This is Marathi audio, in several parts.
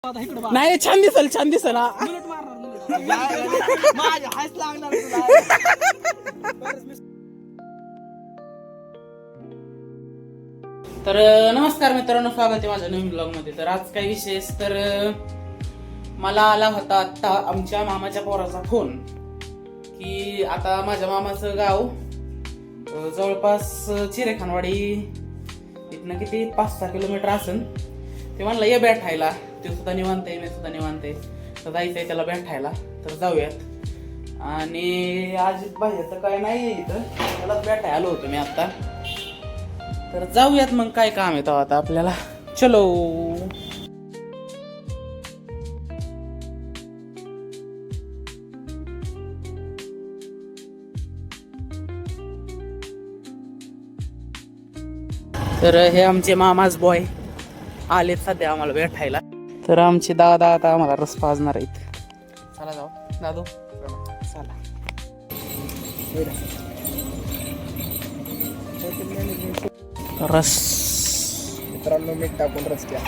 नाही छान दिसल छान दिसल तर नमस्कार मित्रांनो, स्वागत आहे माझ्या नवीन ब्लॉग मध्ये. तर आज काय विशेष, तर मला आला होता आता आमच्या मामाच्या पोराचा फोन की आता माझ्या मामाचं गाव जवळपास चिरेखानवाडी इथनं किती 5-6 किलोमीटर असेल. ते म्हणलं ये भेटायला, ते सुद्धा निवांत आहे, मी सुद्धा निवांत आहे, तर जायचंय त्याला भेटायला. तर जाऊयात. आणि आज बाहेरचं काय नाही इथं, त्यालाच भेटायला आलो होतो मी आता. तर जाऊयात मग, काय काम येतं आता आपल्याला. चलो. तर हे आमचे मामाज बॉय आलेत सध्या आम्हाला भेटायला. तर आमचे दादा आता आम्हाला रस पाजणार आहेत. चला जाऊ दादू, चला. रस मित्रांनो, मीठ टाकून रस घ्या.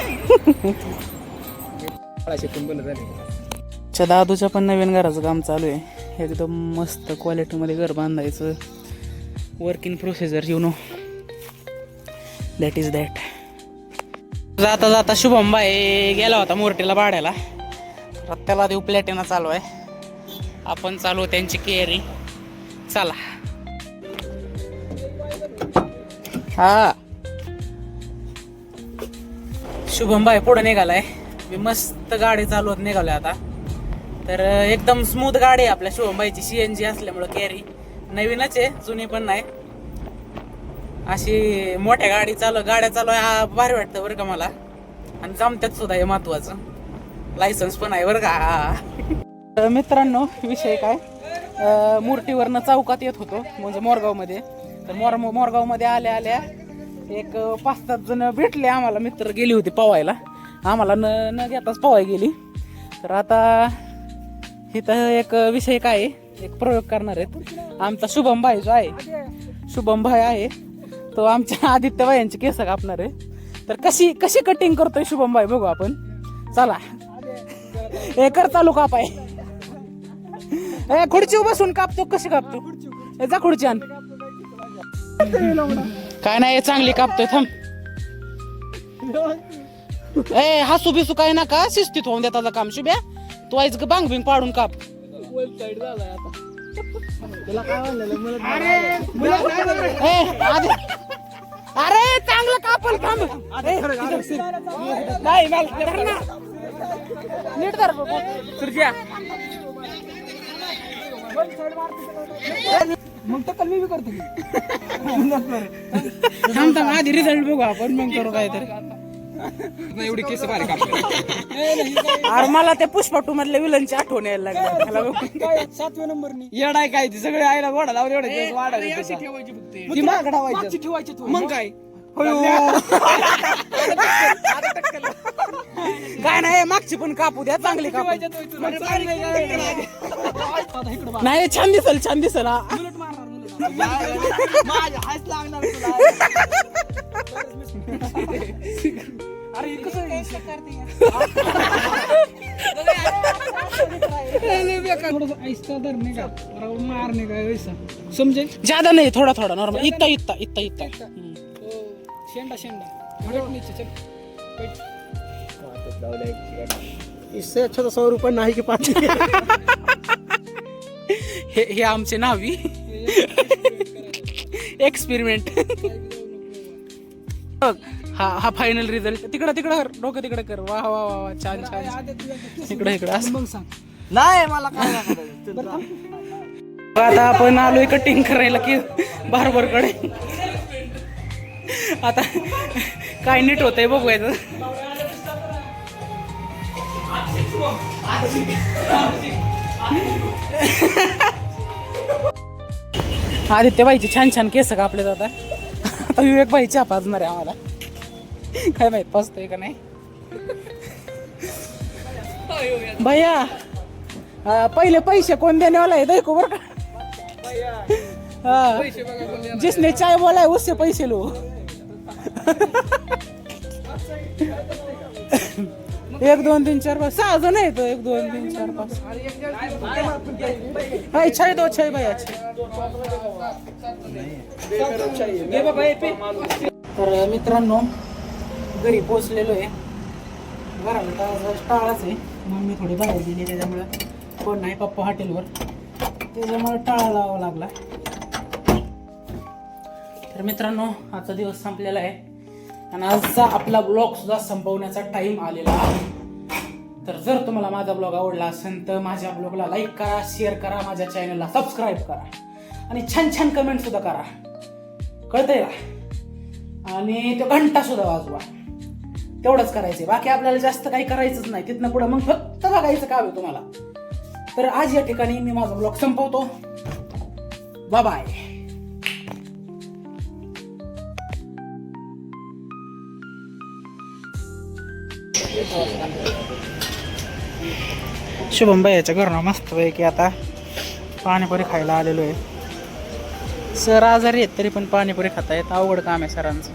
दादूच्या पण नवीन घराचं काम चालू आहे. एकदम मस्त क्वालिटीमध्ये घर बांधायचं. Working procedure, you know that is that. जाता जाता शुभम बाई गेला होता मोर्टीला भाड्याला. त्याला देऊ प्लॅटिना चालू आहे. आपण चालू त्यांची केअरिंग. चला. हा, शुभम भाई पुढे निघालाय. मी मस्त गाडी चालवत निघालोय आता. तर एकदम स्मूथ गाडी आहे आपल्या शुभम भाईची. CNG असल्यामुळं कॅरी नवीनच आहे, जुनी पण नाही. अशी मोठ्या गाड्या चालवाय भारी वाटतं बरं का मला. आणि जमत्यात सुद्धा, हे महत्वाचं. लायसन्स पण आहे बरं का. मित्रांनो, विषय काय, मूर्तीवरनं चौकात येत होतो, म्हणजे मोरगावमध्ये. तर मोरगावमध्ये आल्या आल्या एक 5-7 जण भेटले आम्हाला. मित्र गेली होती पवायला, आम्हाला न घेताच पवाय गेली. तर आता इथं एक विषय काय, एक प्रयोग करणार आहेत. आमचा शुभम भाई जो आहे, शुभम भाई आहे तो आमच्या आदित्य भाईंची केस कापणार आहे. तर कशी कटिंग करतोय शुभम भाई बघू आपण. चला, कर चालू कापाय. खुर्चीवर बसून कापतो. कशी कापतो, जा खुर्ची आण. काय नाही, चांगली कापतोय. थांब. हसू बिसू काय नका, शिस्तीत होऊन देता काम. शुभ्या, तू आईच बांग बिंग पाडून काप. अरे चांगलं कापल. थांब. नाही नीट धर तुझ्या. मग तर मी करतो. थांब आधी रिझल्ट बघू आपण, मग करू काहीतरी. एवढी केस भारी कापली. अरे मला ते पुष्पा 2 मधल्या विलनची आठवण यायला लागली. 7व्या नंबरनी येडाय काय ती सगळे आईला घोडा लावून एवढे केस वाढायचे. ठेवायची मागडावायची ठेवायची तू. मग काय काय नाही, मागची पण कापू द्या, चांगली कापू. नाही छान दिसल छान दिसल. अरे कसं मारने का वैसा समझे. ज्यादा नहीं, थोड़ा थोड़ा नॉर्मल. इतना शेंडा नीचे चल. इससे अच्छा तो 100 रुपये नाही की 5. हे आमचे नावी एक्सपेरिमेंट. हा फायनल रिझल्ट. तिकडं डोकं तिकडे कर. वा वा वा, छान छान. इकडं मग सांग. नाही मला काय. आता आपण आलोय कटिंग करायला की बार्बरकडे. आता काय नीट होतंय बघूयाचं. आदित्य बाईची छान छान केस कापले जातात. आता विवेक बाई चहा पाजणार आहे आम्हाला. काय माहित पाजतोय का नाही. भैया, पहिले पैसे कोण देनेवाला आहे देखो बरं का. जिसने चाय बोला है उससे पैसे लो. 1 2 3 4 5 6 जण आहेत 1 2 3 4 5 हाय छाय दो छाय बाय तर मित्रांनो घरी पोहोचलेलो आहे. घराला टाळाच आहे मग मी थोडी बाहेर गेली त्याच्यामुळे कोण नाही. पप्पा हॉटेलवर त्याच्यामुळे टाळा लावावा लागला. तर मित्रांनो आजचा दिवस संपलेला आहे आणि आजचा आपला ब्लॉग सुद्धा संपवण्याचा टाइम आलेला आहे. तर जर तुम्हाला माझा ब्लॉग आवडला असेल तर माझ्या ब्लॉगला लाईक करा, शेअर करा, माझ्या चॅनलला सबस्क्राईब करा आणि छान छान कमेंट सुद्धा करा. कळतंय का? आणि तो घंटा सुद्धा वाजवा. तेवढंच करायचंय. बाकी आपल्याला जास्त काही करायचंच नाही. तिथनं पुढं मग फक्त बघायचं काम आहे तुम्हाला. तर आज या ठिकाणी मी माझा ब्लॉग संपवतो. Bye bye. शुभम भैयाच्या घरनं मस्त पैकी आता पाणीपुरी खायला आलेलो आहे. सर आजारी आहेत तरी पण पाणीपुरी खाता येत. अवघड काम आहे सरांचं.